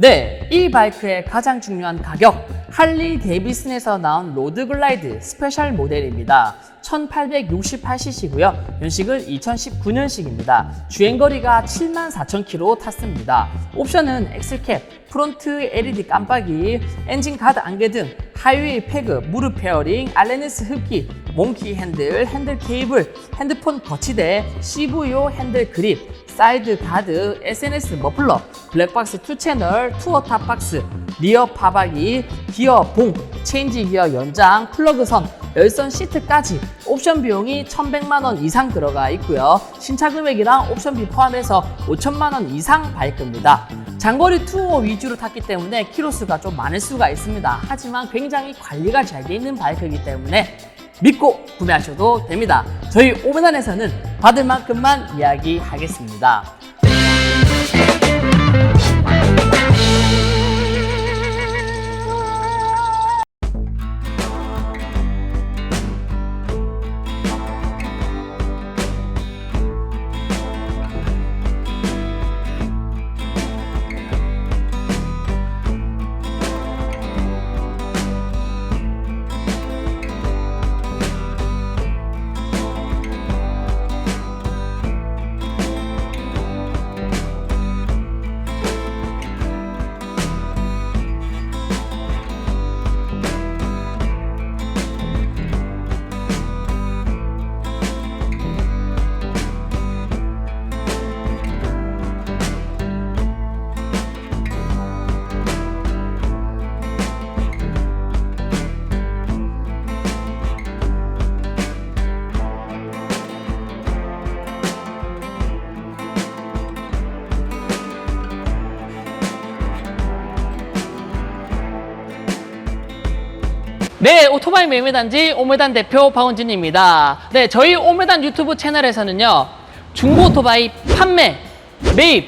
네, 이 바이크의 가장 중요한 가격, 할리 데이비슨에서 나온 로드글라이드 스페셜 모델입니다. 1868cc고요. 연식은 2019년식입니다. 주행거리가 74,000km 탔습니다. 옵션은 엑셀캡, 프론트 LED 깜빡이, 엔진 가드 안개 등 하이웨이 패그, 무릎 페어링, 알레네스 흡기, 몽키 핸들, 핸들 케이블, 핸드폰 거치대, CVO 핸들 그립, 사이드 가드, SNS 머플러, 블랙박스 2채널, 투어 탑박스, 리어 파박이, 기어 봉, 체인지 기어 연장, 플러그선, 열선 시트까지 옵션 비용이 1,100만원 이상 들어가 있고요. 신차 금액이랑 옵션비 포함해서 5천만원 이상 바이크입니다. 장거리 투어 위주로 탔기 때문에 키로수가 좀 많을 수가 있습니다. 하지만 굉장히 관리가 잘 돼 있는 바이크이기 때문에 믿고 구매하셔도 됩니다. 저희 오메단에서는 받을 만큼만 이야기하겠습니다. 네, 오토바이 매매단지 오메단 대표 박원진입니다. 네, 저희 오메단 유튜브 채널에서는요, 중고 오토바이 판매, 매입,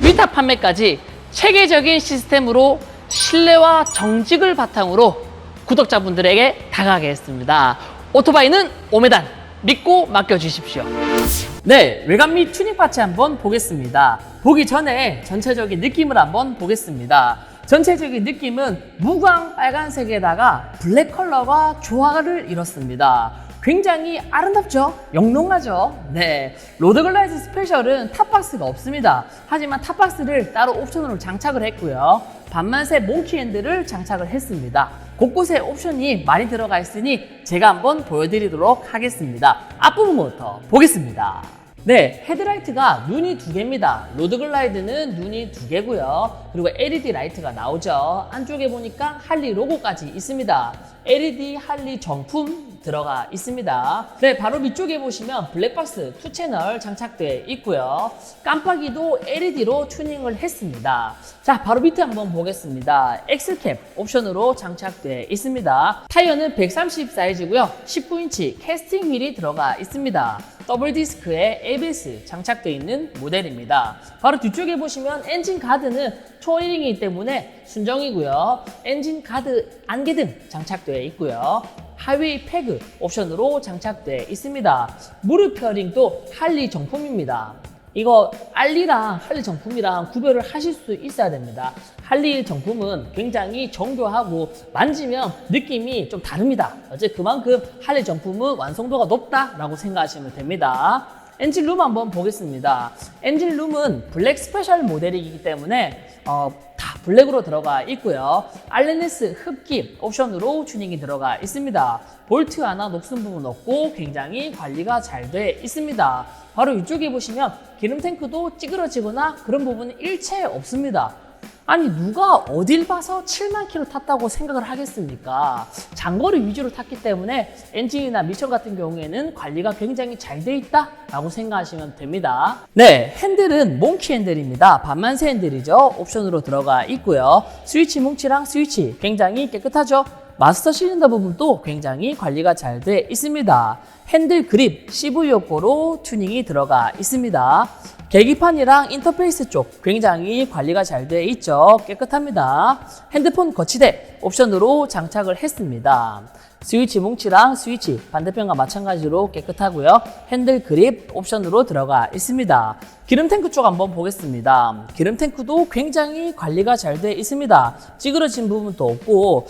위탁 판매까지 체계적인 시스템으로 신뢰와 정직을 바탕으로 구독자분들에게 다가가겠습니다. 오토바이는 오메단, 믿고 맡겨주십시오. 네, 외관 및 튜닝 파츠 한번 보겠습니다. 보기 전에 전체적인 느낌을 한번 보겠습니다. 전체적인 느낌은 무광 빨간색에다가 블랙 컬러가 조화를 이뤘습니다. 굉장히 아름답죠? 영롱하죠? 네, 로드글라이드 스페셜은 탑박스가 없습니다. 하지만 탑박스를 따로 옵션으로 장착을 했고요. 반만세 몽키 핸들을 장착을 했습니다. 곳곳에 옵션이 많이 들어가 있으니 제가 한번 보여드리도록 하겠습니다. 앞부분부터 보겠습니다. 네, 헤드라이트가 눈이 2개입니다. 로드글라이드는 눈이 2개고요. 그리고 LED 라이트가 나오죠. 안쪽에 보니까 할리 로고까지 있습니다. LED 할리 정품 들어가 있습니다. 네, 바로 밑쪽에 보시면 블랙박스 2채널 장착되어 있고요. 깜빡이도 LED로 튜닝을 했습니다. 자, 바로 밑에 한번 보겠습니다. 엑셀캡 옵션으로 장착되어 있습니다. 타이어는 130 사이즈고요. 19인치 캐스팅 휠이 들어가 있습니다. 더블 디스크에 ABS 장착되어 있는 모델입니다. 바로 뒤쪽에 보시면 엔진 가드는 초이링이기 때문에 순정이고요. 엔진 가드 안개등 장착되어 있고요. 하이웨이 패그 옵션으로 장착되어 있습니다. 무릎 페어링도 할리 정품입니다. 이거 알리랑 할리 정품이랑 구별을 하실 수 있어야 됩니다. 할리 정품은 굉장히 정교하고 만지면 느낌이 좀 다릅니다. 어째 그만큼 할리 정품은 완성도가 높다라고 생각하시면 됩니다. 엔진룸 한번 보겠습니다. 엔진룸은 블랙 스페셜 모델이기 때문에 다 블랙으로 들어가 있고요. 알레네스 흡기 옵션으로 튜닝이 들어가 있습니다. 볼트 하나 녹슨 부분 없고 굉장히 관리가 잘 돼 있습니다. 바로 이쪽에 보시면 기름 탱크도 찌그러지거나 그런 부분은 일체 없습니다. 아니, 누가 어딜 봐서 7만 킬로 탔다고 생각을 하겠습니까? 장거리 위주로 탔기 때문에 엔진이나 미션 같은 경우에는 관리가 굉장히 잘 돼 있다라고 생각하시면 됩니다. 네, 핸들은 몽키 핸들입니다. 반만세 핸들이죠. 옵션으로 들어가 있고요. 스위치 뭉치랑 스위치 굉장히 깨끗하죠. 마스터 실린더 부분도 굉장히 관리가 잘 돼 있습니다. 핸들 그립 CVO고로 튜닝이 들어가 있습니다. 계기판이랑 인터페이스 쪽 굉장히 관리가 잘 돼 있죠. 깨끗합니다. 핸드폰 거치대 옵션으로 장착을 했습니다. 스위치 뭉치랑 스위치 반대편과 마찬가지로 깨끗하고요. 핸들 그립 옵션으로 들어가 있습니다. 기름 탱크 쪽 한번 보겠습니다. 기름 탱크도 굉장히 관리가 잘 되어 있습니다. 찌그러진 부분도 없고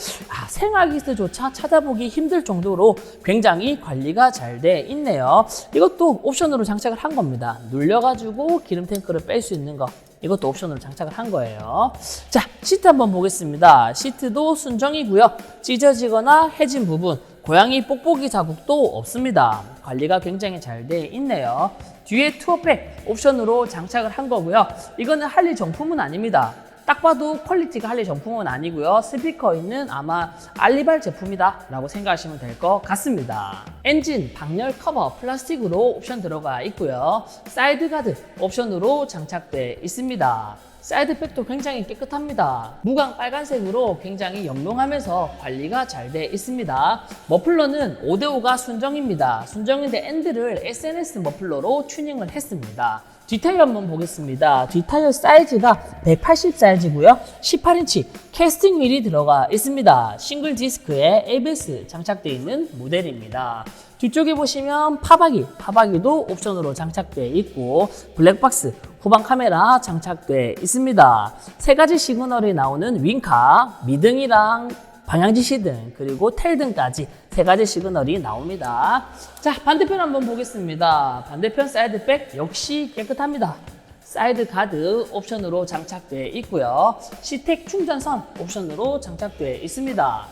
생활기세조차 찾아보기 힘들 정도로 굉장히 관리가 잘 되어 있네요. 이것도 옵션으로 장착을 한 겁니다. 눌려가지고 기름 탱크를 뺄 수 있는 거, 이것도 옵션으로 장착을 한 거예요. 자, 시트 한번 보겠습니다. 시트도 순정이고요. 찢어지거나 해진 부분, 고양이 뽁뽁이 자국도 없습니다. 관리가 굉장히 잘 되어 있네요. 뒤에 투어팩 옵션으로 장착을 한 거고요. 이거는 할리 정품은 아닙니다. 딱 봐도 퀄리티가 할리 정품은 아니고요. 스피커 있는 아마 알리발 제품이다 라고 생각하시면 될 것 같습니다. 엔진 방열 커버 플라스틱으로 옵션 들어가 있고요. 사이드 가드 옵션으로 장착돼 있습니다. 사이드백도 굉장히 깨끗합니다. 무광 빨간색으로 굉장히 영롱하면서 관리가 잘 돼 있습니다. 머플러는 5대5가 순정입니다. 순정인데 엔드를 SNS 머플러로 튜닝을 했습니다. 뒷타이어 한번 보겠습니다. 뒷타이어 사이즈가 180 사이즈고요. 18인치 캐스팅 휠이 들어가 있습니다. 싱글 디스크에 ABS 장착되어 있는 모델입니다. 뒤쪽에 보시면 파바기도 옵션으로 장착되어 있고 블랙박스 후방 카메라 장착되어 있습니다. 3가지 시그널이 나오는 윙카, 미등이랑 방향지 시등, 그리고 텔등까지 3가지 시그널이 나옵니다. 자, 반대편 한번 보겠습니다. 반대편 사이드백 역시 깨끗합니다. 사이드 가드 옵션으로 장착되어 있고요. 시텍 충전선 옵션으로 장착되어 있습니다.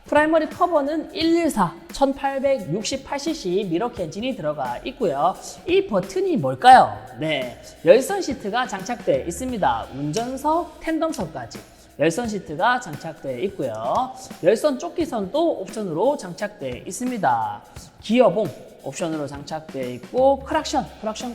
프라이머리 커버는 114 1868cc 미러키 엔진이 들어가 있고요. 이 버튼이 뭘까요? 네, 열선 시트가 장착되어 있습니다. 운전석, 텐덤석까지 열선 시트가 장착되어 있고요. 열선 조끼선도 옵션으로 장착되어 있습니다. 기어봉 옵션으로 장착되어 있고 크락션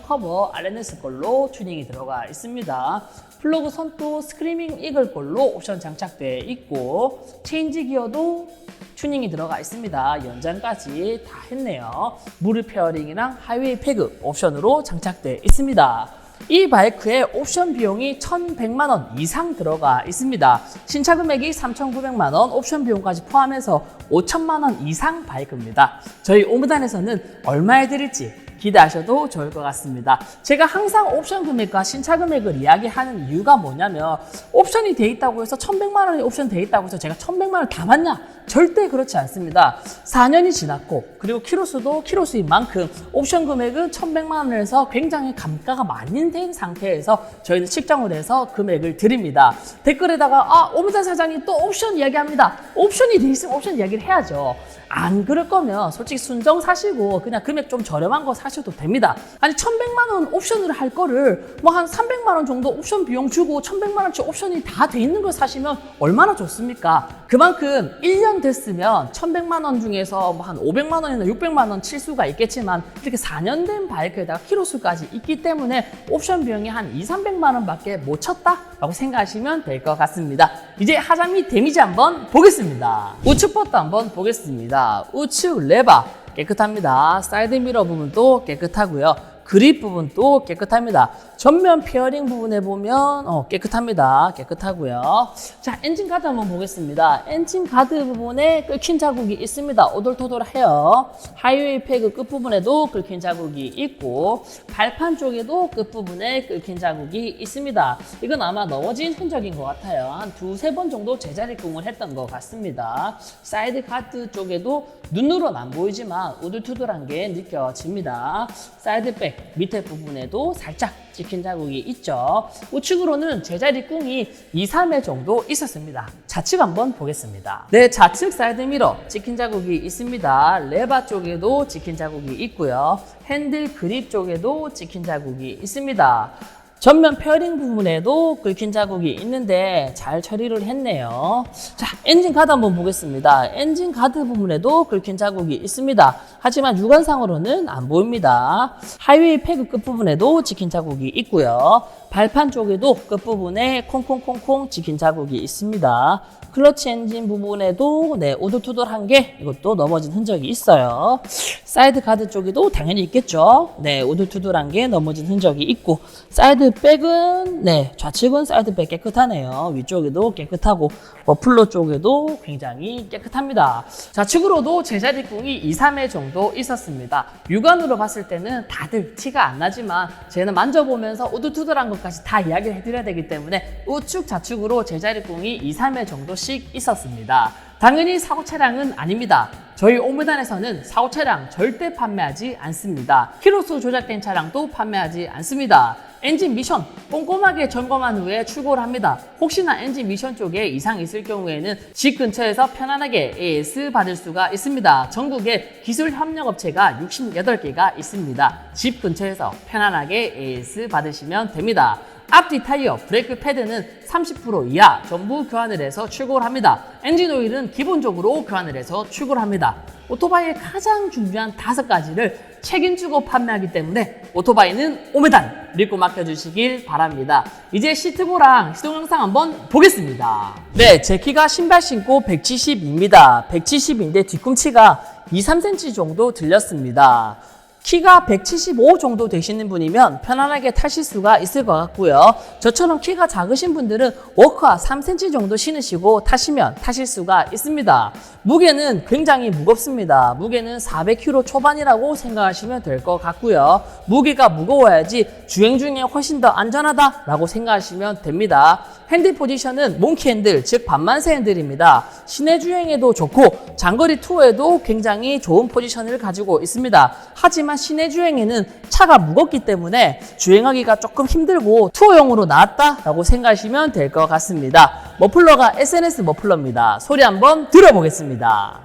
커버 RNS 걸로 튜닝이 들어가 있습니다. 플러그 선도 스크리밍 이글 걸로 옵션 장착되어 있고 체인지 기어도 튜닝이 들어가 있습니다. 연장까지 다 했네요. 무릎 페어링이랑 하이웨이 패그 옵션으로 장착되어 있습니다. 이 바이크의 옵션 비용이 1,100만 원 이상 들어가 있습니다. 신차 금액이 3,900만 원, 옵션 비용까지 포함해서 5천만 원 이상 바이크입니다. 저희 오므단에서는 얼마에 드릴지 기대하셔도 좋을 것 같습니다. 제가 항상 옵션 금액과 신차 금액을 이야기하는 이유가 뭐냐면 옵션이 돼 있다고 해서 1,100만 원이 옵션 돼 있다고 해서 제가 1,100만 원 다 받냐? 절대 그렇지 않습니다. 4년이 지났고 그리고 키로수도 키로수인 만큼 옵션 금액은 1,100만 원에서 굉장히 감가가 많이 된 상태에서 저희는 측정을 해서 금액을 드립니다. 댓글에다가 오므단 사장님 또 옵션 이야기합니다. 옵션이 돼 있으면 옵션 이야기를 해야죠. 안 그럴 거면 솔직히 순정 사시고 그냥 금액 좀 저렴한 거 사셔도 됩니다. 아니 1,100만 원 옵션을 할 거를 뭐 한 300만 원 정도 옵션 비용 주고 1,100만 원치 옵션이 다 돼 있는 걸 사시면 얼마나 좋습니까? 그만큼 1년 됐으면 1,100만 원 중에서 뭐 한 500만 원이나 600만 원 칠 수가 있겠지만 이렇게 4년 된 바이크에다가 키로수까지 있기 때문에 옵션 비용이 한 200~300만 원밖에 못 쳤다라고 생각하시면 될 것 같습니다. 이제 하장 및 데미지 한번 보겠습니다. 우측 버튼 한번 보겠습니다. 우측 레바 깨끗합니다. 사이드 미러 부분도 깨끗하고요. 그립 부분도 깨끗합니다. 전면 페어링 부분에 보면 깨끗합니다. 깨끗하고요. 자, 엔진 가드 한번 보겠습니다. 엔진 가드 부분에 긁힌 자국이 있습니다. 오돌토돌해요. 하이웨이 패그 끝부분에도 긁힌 자국이 있고 발판 쪽에도 끝부분에 긁힌 자국이 있습니다. 이건 아마 넘어진 흔적인 것 같아요. 한 2~3번 정도 제자리 꿍을 했던 것 같습니다. 사이드 가드 쪽에도 눈으로는 안 보이지만 우들투들한 게 느껴집니다. 사이드백 밑에 부분에도 살짝 찍힌 자국이 있죠. 우측으로는 제자리 꿍이 2~3회 정도 있었습니다. 좌측 한번 보겠습니다. 네, 좌측 사이드 미러 찍힌 자국이 있습니다. 레바 쪽에도 찍힌 자국이 있고요. 핸들 그립 쪽에도 찍힌 자국이 있습니다. 전면 페어링 부분에도 긁힌 자국이 있는데 잘 처리를 했네요. 자, 엔진 가드 한번 보겠습니다. 엔진 가드 부분에도 긁힌 자국이 있습니다. 하지만 육안상으로는 안 보입니다. 하이웨이 패그 끝부분에도 찍힌 자국이 있고요. 발판 쪽에도 끝부분에 콩콩콩콩 찍힌 자국이 있습니다. 클러치 엔진 부분에도 오돌토돌한 게 이것도 넘어진 흔적이 있어요. 사이드 가드 쪽에도 당연히 있겠죠. 오돌토돌한 게 넘어진 흔적이 있고, 사이드 백은 좌측은 사이드 백 깨끗하네요. 위쪽에도 깨끗하고 머플러 쪽에도 굉장히 깨끗합니다. 좌측으로도 제자리꿍이 2, 3회 정도 있었습니다. 육안으로 봤을 때는 다들 티가 안 나지만 저는 만져보면서 오돌토돌한 것까지 다 이야기를 해드려야 되기 때문에 우측 좌측으로 제자리꿍이 2, 3회 정도씩 있었습니다. 당연히 사고 차량은 아닙니다. 저희 오메단에서는 사고 차량 절대 판매하지 않습니다. 키로수 조작된 차량도 판매하지 않습니다. 엔진 미션 꼼꼼하게 점검한 후에 출고를 합니다. 혹시나 엔진 미션 쪽에 이상이 있을 경우에는 집 근처에서 편안하게 AS 받을 수가 있습니다. 전국에 기술 협력 업체가 68개가 있습니다. 집 근처에서 편안하게 AS 받으시면 됩니다. 앞뒤 타이어, 브레이크 패드는 30% 이하 전부 교환을 해서 출고를 합니다. 엔진 오일은 기본적으로 교환을 해서 출고를 합니다. 오토바이의 가장 중요한 5가지를 책임지고 판매하기 때문에 오토바이는 오메단 믿고 맡겨주시길 바랍니다. 이제 시트고랑 시동 영상 한번 보겠습니다. 제 키가 신발 신고 170입니다. 170인데 뒤꿈치가 2-3cm 정도 들렸습니다. 키가 175 정도 되시는 분이면 편안하게 타실 수가 있을 것 같고요. 저처럼 키가 작으신 분들은 워커 3cm 정도 신으시고 타실 수가 있습니다. 무게는 굉장히 무겁습니다. 무게는 400kg 초반이라고 생각하시면 될 것 같고요. 무게가 무거워야지 주행 중에 훨씬 더 안전하다라고 생각하시면 됩니다. 핸들 포지션은 몽키 핸들, 즉 반만세 핸들입니다. 시내 주행에도 좋고 장거리 투어에도 굉장히 좋은 포지션을 가지고 있습니다. 하지만 시내 주행에는 차가 무겁기 때문에 주행하기가 조금 힘들고 투어용으로 나왔다라고 생각하시면 될 것 같습니다. 머플러가 SNS 머플러입니다. 소리 한번 들어보겠습니다.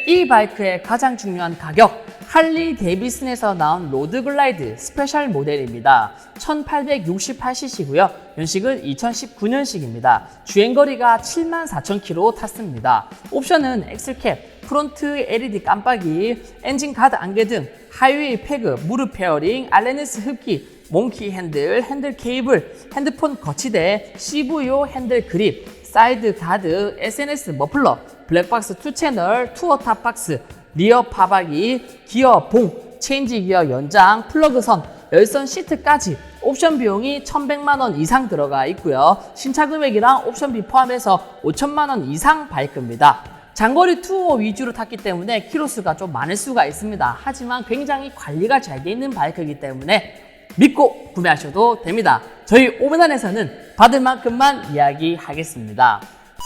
이 바이크의 가장 중요한 가격, 할리 데이비슨에서 나온 로드 글라이드 스페셜 모델입니다. 1868cc고요. 연식은 2019년식입니다. 주행거리가 74,000km 탔습니다. 옵션은 엑셀캡, 프론트 LED 깜빡이, 엔진 가드 안개 등, 하이웨이 패그, 무릎 페어링, 알레니스 흡기, 몽키 핸들, 핸들 케이블, 핸드폰 거치대, CVO 핸들 그립, 사이드 가드, SNS 머플러, 블랙박스 2채널, 투어 탑박스, 리어 파박이, 기어 봉, 체인지 기어 연장, 플러그선, 열선 시트까지 옵션 비용이 1,100만원 이상 들어가 있고요. 신차 금액이랑 옵션비 포함해서 5천만원 이상 바이크입니다. 장거리 투어 위주로 탔기 때문에 키로수가 좀 많을 수가 있습니다. 하지만 굉장히 관리가 잘 돼 있는 바이크이기 때문에 믿고 구매하셔도 됩니다. 저희 오메단에서는 받을 만큼만 이야기하겠습니다.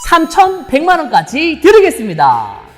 3,100만원까지 드리겠습니다.